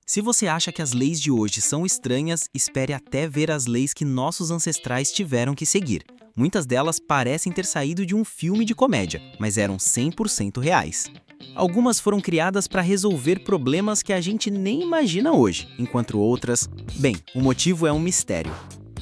Se você acha que as leis de hoje são estranhas, espere até ver as leis que nossos ancestrais tiveram que seguir. Muitas delas parecem ter saído de um filme de comédia, mas eram 100% reais. Algumas foram criadas para resolver problemas que a gente nem imagina hoje, enquanto outras, bem, o motivo é um mistério.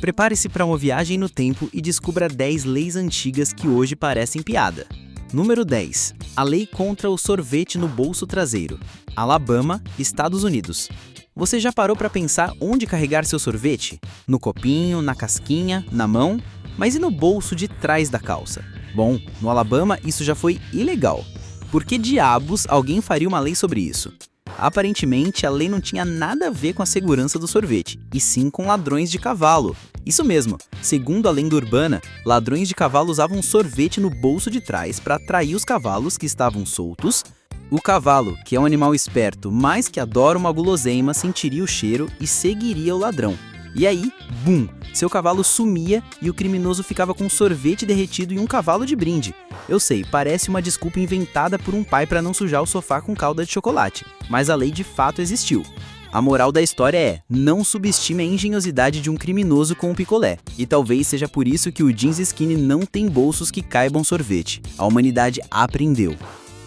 Prepare-se para uma viagem no tempo e descubra 10 leis antigas que hoje parecem piada. Número 10. A lei contra o sorvete no bolso traseiro. Alabama, Estados Unidos. Você já parou para pensar onde carregar seu sorvete? No copinho, na casquinha, na mão? Mas e no bolso de trás da calça? Bom, no Alabama isso já foi ilegal. Por que diabos alguém faria uma lei sobre isso? Aparentemente, a lei não tinha nada a ver com a segurança do sorvete, e sim com ladrões de cavalo. Isso mesmo, segundo a lenda urbana, ladrões de cavalo usavam sorvete no bolso de trás para atrair os cavalos que estavam soltos. O cavalo, que é um animal esperto, mas que adora uma guloseima, sentiria o cheiro e seguiria o ladrão. E aí, bum, seu cavalo sumia e o criminoso ficava com sorvete derretido e um cavalo de brinde. Eu sei, parece uma desculpa inventada por um pai para não sujar o sofá com calda de chocolate, mas a lei de fato existiu. A moral da história é, não subestime a engenhosidade de um criminoso com um picolé. E talvez seja por isso que o jeans skinny não tem bolsos que caibam sorvete. A humanidade aprendeu.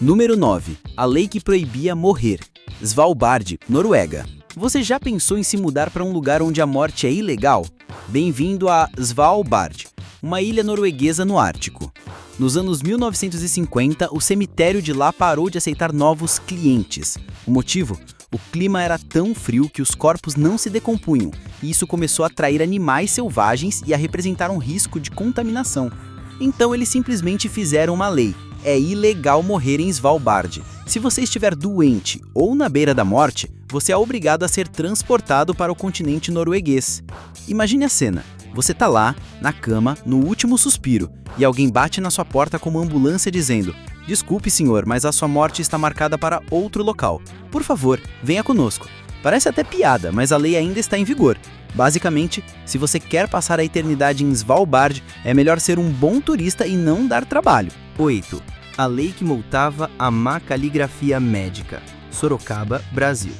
Número 9. A lei que proibia morrer. Svalbard, Noruega. Você já pensou em se mudar para um lugar onde a morte é ilegal? Bem-vindo a Svalbard, uma ilha norueguesa no Ártico. Nos anos 1950, o cemitério de lá parou de aceitar novos clientes. O motivo? O clima era tão frio que os corpos não se decompunham, e isso começou a atrair animais selvagens e a representar um risco de contaminação. Então eles simplesmente fizeram uma lei. É ilegal morrer em Svalbard. Se você estiver doente ou na beira da morte, você é obrigado a ser transportado para o continente norueguês. Imagine a cena. Você tá lá, na cama, no último suspiro, e alguém bate na sua porta com uma ambulância dizendo: "Desculpe, senhor, mas a sua morte está marcada para outro local. Por favor, venha conosco." Parece até piada, mas a lei ainda está em vigor. Basicamente, se você quer passar a eternidade em Svalbard, é melhor ser um bom turista e não dar trabalho. 8. A lei que multava a má caligrafia médica. Sorocaba, Brasil.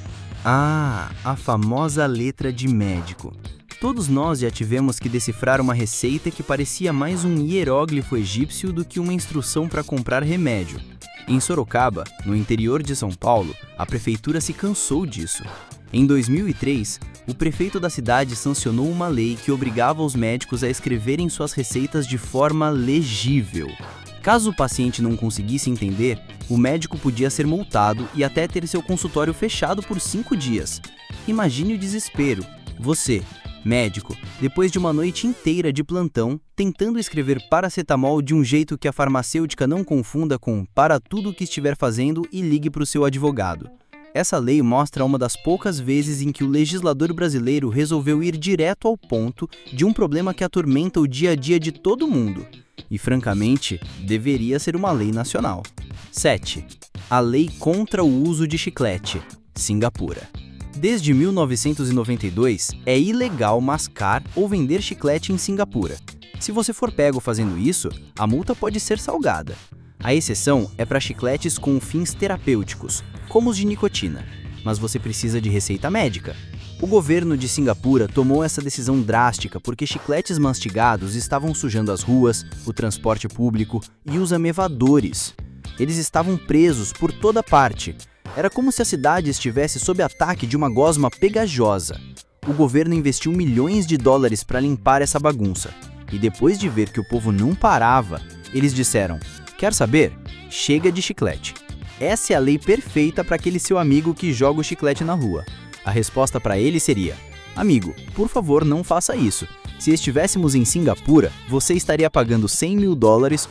Ah, a famosa letra de médico. Todos nós já tivemos que decifrar uma receita que parecia mais um hieróglifo egípcio do que uma instrução para comprar remédio. Em Sorocaba, no interior de São Paulo, a prefeitura se cansou disso. Em 2003, o prefeito da cidade sancionou uma lei que obrigava os médicos a escreverem suas receitas de forma legível. Caso o paciente não conseguisse entender, o médico podia ser multado e até ter seu consultório fechado por 5 dias. Imagine o desespero. Você, médico, depois de uma noite inteira de plantão, tentando escrever paracetamol de um jeito que a farmacêutica não confunda com "para tudo o que estiver fazendo e ligue para o seu advogado." Essa lei mostra uma das poucas vezes em que o legislador brasileiro resolveu ir direto ao ponto de um problema que atormenta o dia a dia de todo mundo. E, francamente, deveria ser uma lei nacional. 7. A lei contra o uso de chiclete. Singapura. Desde 1992, é ilegal mascar ou vender chiclete em Singapura. Se você for pego fazendo isso, a multa pode ser salgada. A exceção é para chicletes com fins terapêuticos, como os de nicotina, mas você precisa de receita médica. O governo de Singapura tomou essa decisão drástica porque chicletes mastigados estavam sujando as ruas, o transporte público e os amevadores. Eles estavam presos por toda parte. Era como se a cidade estivesse sob ataque de uma gosma pegajosa. O governo investiu milhões de dólares para limpar essa bagunça. E depois de ver que o povo não parava, eles disseram: "Quer saber? Chega de chiclete." Essa é a lei perfeita para aquele seu amigo que joga o chiclete na rua. A resposta para ele seria: "Amigo, por favor, não faça isso. Se estivéssemos em Singapura, você estaria pagando $100 mil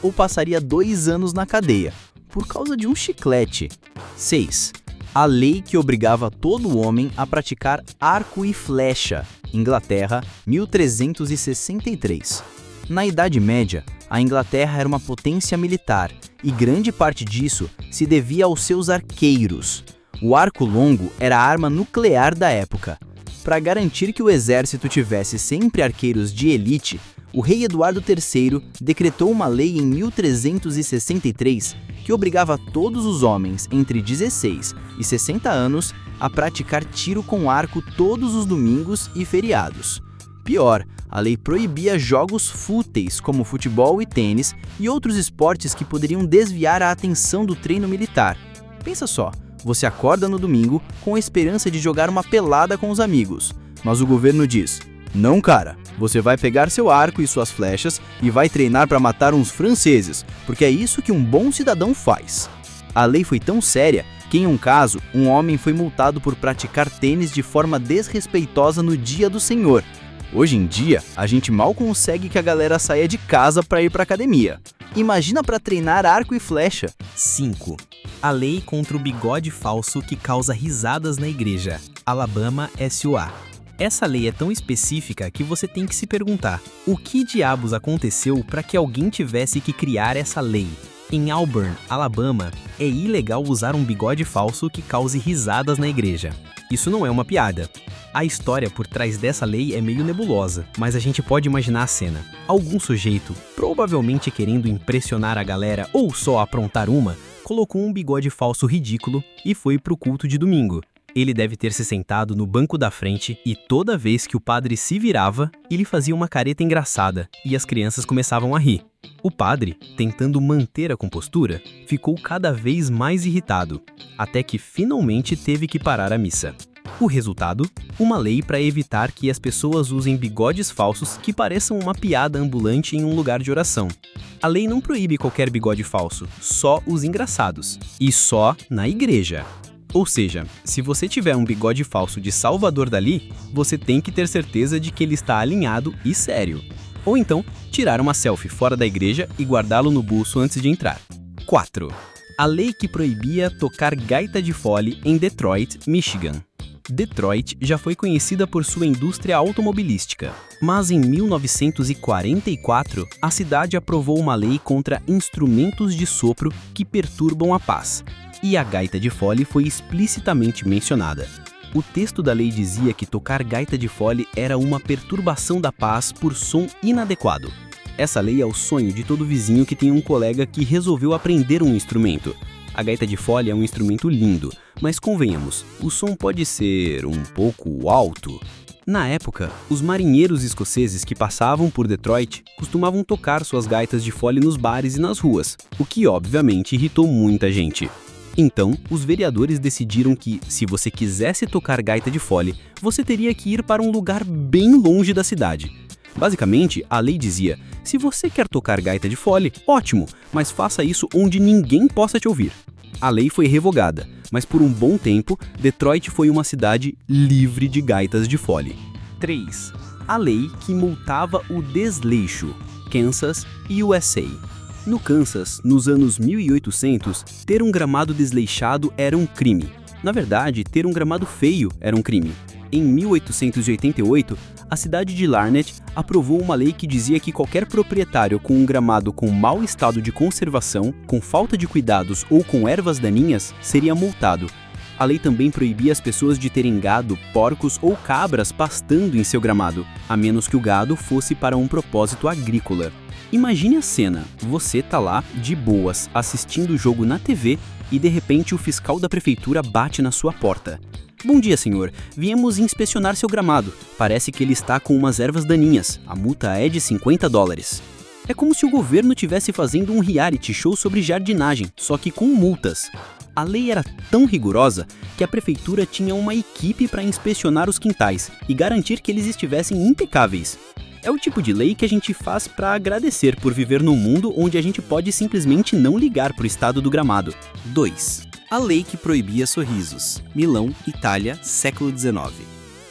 ou passaria 2 anos na cadeia, por causa de um chiclete." 6. A lei que obrigava todo homem a praticar arco e flecha. Inglaterra, 1363. Na Idade Média, a Inglaterra era uma potência militar, e grande parte disso se devia aos seus arqueiros. O arco longo era a arma nuclear da época. Para garantir que o exército tivesse sempre arqueiros de elite, o rei Eduardo III decretou uma lei em 1363 que obrigava todos os homens entre 16 e 60 anos a praticar tiro com arco todos os domingos e feriados. Pior, a lei proibia jogos fúteis como futebol e tênis e outros esportes que poderiam desviar a atenção do treino militar. Pensa só, você acorda no domingo com a esperança de jogar uma pelada com os amigos, mas o governo diz: não, cara, você vai pegar seu arco e suas flechas e vai treinar para matar uns franceses, porque é isso que um bom cidadão faz. A lei foi tão séria que, em um caso, um homem foi multado por praticar tênis de forma desrespeitosa no Dia do Senhor. Hoje em dia, a gente mal consegue que a galera saia de casa para ir para academia. Imagina para treinar arco e flecha. 5. A lei contra o bigode falso que causa risadas na igreja. Alabama S.U.A. Essa lei é tão específica que você tem que se perguntar: o que diabos aconteceu para que alguém tivesse que criar essa lei? Em Auburn, Alabama, é ilegal usar um bigode falso que cause risadas na igreja. Isso não é uma piada. A história por trás dessa lei é meio nebulosa, mas a gente pode imaginar a cena. Algum sujeito, provavelmente querendo impressionar a galera ou só aprontar uma, colocou um bigode falso ridículo e foi pro culto de domingo. Ele deve ter se sentado no banco da frente e toda vez que o padre se virava, ele fazia uma careta engraçada e as crianças começavam a rir. O padre, tentando manter a compostura, ficou cada vez mais irritado, até que finalmente teve que parar a missa. O resultado? Uma lei para evitar que as pessoas usem bigodes falsos que pareçam uma piada ambulante em um lugar de oração. A lei não proíbe qualquer bigode falso, só os engraçados. E só na igreja. Ou seja, se você tiver um bigode falso de Salvador Dalí, você tem que ter certeza de que ele está alinhado e sério. Ou então, tirar uma selfie fora da igreja e guardá-lo no bolso antes de entrar. 4. A lei que proibia tocar gaita de fole em Detroit, Michigan. Detroit já foi conhecida por sua indústria automobilística, mas em 1944, a cidade aprovou uma lei contra instrumentos de sopro que perturbam a paz, e a gaita de fole foi explicitamente mencionada. O texto da lei dizia que tocar gaita de fole era uma perturbação da paz por som inadequado. Essa lei é o sonho de todo vizinho que tem um colega que resolveu aprender um instrumento. A gaita de fole é um instrumento lindo, mas convenhamos, o som pode ser um pouco alto. Na época, os marinheiros escoceses que passavam por Detroit costumavam tocar suas gaitas de fole nos bares e nas ruas, o que obviamente irritou muita gente. Então, os vereadores decidiram que, se você quisesse tocar gaita de fole, você teria que ir para um lugar bem longe da cidade. Basicamente, a lei dizia: se você quer tocar gaita de fole, ótimo, mas faça isso onde ninguém possa te ouvir. A lei foi revogada, mas por um bom tempo, Detroit foi uma cidade livre de gaitas de fole. 3. A lei que multava o desleixo. Kansas, USA. No Kansas, nos anos 1800, ter um gramado desleixado era um crime. Na verdade, ter um gramado feio era um crime. Em 1888, a cidade de Larned aprovou uma lei que dizia que qualquer proprietário com um gramado com mau estado de conservação, com falta de cuidados ou com ervas daninhas, seria multado. A lei também proibia as pessoas de terem gado, porcos ou cabras pastando em seu gramado, a menos que o gado fosse para um propósito agrícola. Imagine a cena, você tá lá, de boas, assistindo o jogo na TV e de repente o fiscal da prefeitura bate na sua porta. Bom dia, senhor. Viemos inspecionar seu gramado. Parece que ele está com umas ervas daninhas. A multa é de $50. É como se o governo estivesse fazendo um reality show sobre jardinagem, só que com multas. A lei era tão rigorosa que a prefeitura tinha uma equipe para inspecionar os quintais e garantir que eles estivessem impecáveis. É o tipo de lei que a gente faz para agradecer por viver num mundo onde a gente pode simplesmente não ligar para o estado do gramado. 2. A lei que proibia sorrisos. Milão, Itália, século XIX.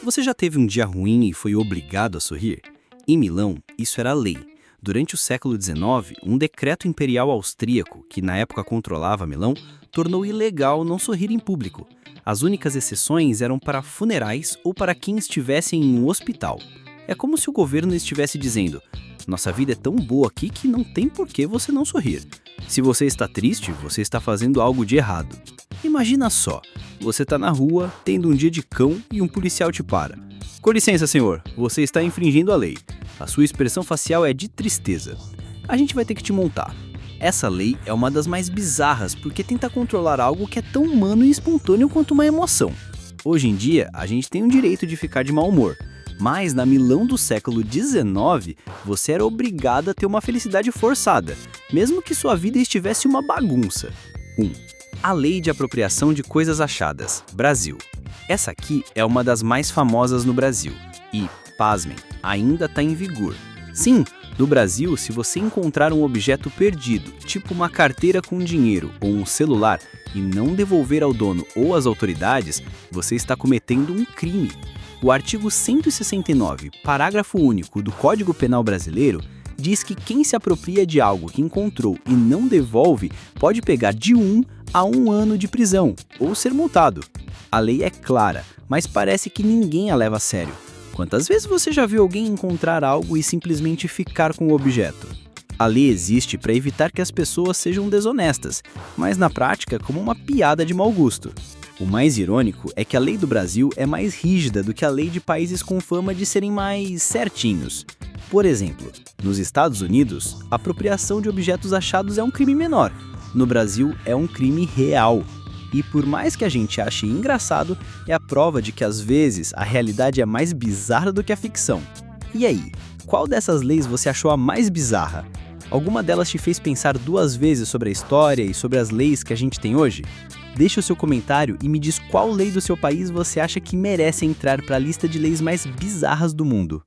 Você já teve um dia ruim e foi obrigado a sorrir? Em Milão, isso era lei. Durante o século XIX, um decreto imperial austríaco, que na época controlava Milão, tornou ilegal não sorrir em público. As únicas exceções eram para funerais ou para quem estivesse em um hospital. É como se o governo estivesse dizendo: nossa vida é tão boa aqui que não tem por que você não sorrir. Se você está triste, você está fazendo algo de errado. Imagina só, você está na rua, tendo um dia de cão e um policial te para. Com licença, senhor, você está infringindo a lei. A sua expressão facial é de tristeza. A gente vai ter que te montar. Essa lei é uma das mais bizarras porque tenta controlar algo que é tão humano e espontâneo quanto uma emoção. Hoje em dia, a gente tem o direito de ficar de mau humor, mas na Milão do século XIX, você era obrigado a ter uma felicidade forçada, mesmo que sua vida estivesse uma bagunça. 1. A Lei de Apropriação de Coisas Achadas, Brasil. Essa aqui é uma das mais famosas no Brasil e, pasmem, ainda está em vigor. Sim, no Brasil, se você encontrar um objeto perdido, tipo uma carteira com dinheiro ou um celular, e não devolver ao dono ou às autoridades, você está cometendo um crime. O artigo 169, parágrafo único do Código Penal Brasileiro, diz que quem se apropria de algo que encontrou e não devolve pode pegar de 1 a 1 ano de prisão ou ser multado. A lei é clara, mas parece que ninguém a leva a sério. Quantas vezes você já viu alguém encontrar algo e simplesmente ficar com o objeto? A lei existe para evitar que as pessoas sejam desonestas, mas na prática como uma piada de mau gosto. O mais irônico é que a lei do Brasil é mais rígida do que a lei de países com fama de serem mais certinhos. Por exemplo, nos Estados Unidos, a apropriação de objetos achados é um crime menor. No Brasil, é um crime real. E por mais que a gente ache engraçado, é a prova de que às vezes a realidade é mais bizarra do que a ficção. E aí, qual dessas leis você achou a mais bizarra? Alguma delas te fez pensar 2 vezes sobre a história e sobre as leis que a gente tem hoje? Deixe o seu comentário e me diz qual lei do seu país você acha que merece entrar para a lista de leis mais bizarras do mundo.